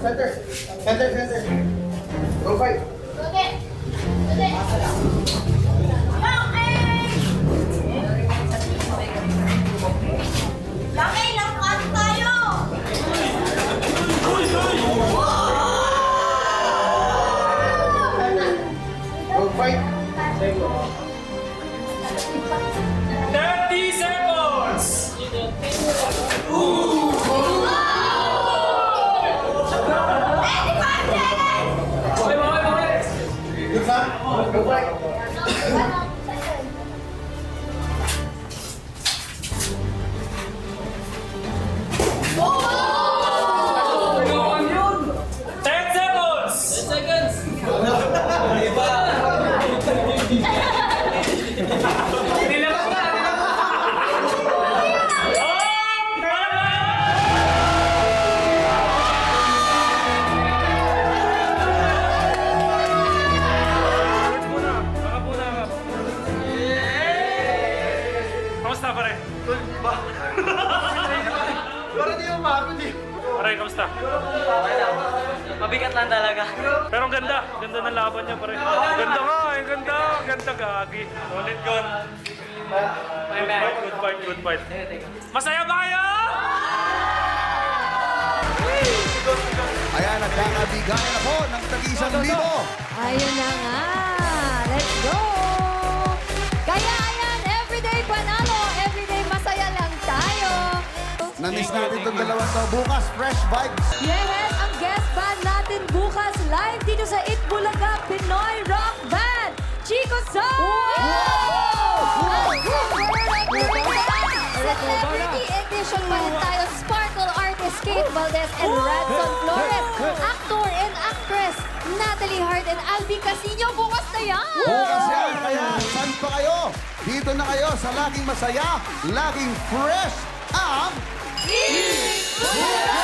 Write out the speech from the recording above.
Center. Go fight. Laki, lakas tayo! Go fight. 30 seconds! Good son. Go fight. 10 seconds! 10 seconds! Nilalang na! Kamusta pare? Parang di umabot eh. Pare, kamusta? Mabigat lang talaga. Pero ang ganda. Ganda ng laban niya pare. Ganda nga, ang ganda. Ganda gagi. Solid gun. Good fight. Masaya ba kayo? Ayan, nagkakabigayan na po ng tag-isang libo. Ayun na nga. Let's go! Kaya ayan, everyday panalo, everyday masaya lang tayo. Na-miss natin itong dalawang to. Bukas, fresh vibes. Yes, ang guest band natin bukas live dito sa Itbulaga Pinoy Rock Band, Chico Soul! Celebrity edition pa rin tayo. Sparkle artist Kate Valdez and Radson Flores. Actor and actress Natalie Hart and Albi Casino. Bukas na yan! Bukas yan. Kaya, saan pa kayo? Dito na kayo sa laging masaya, laging fresh ang... Itbulaga!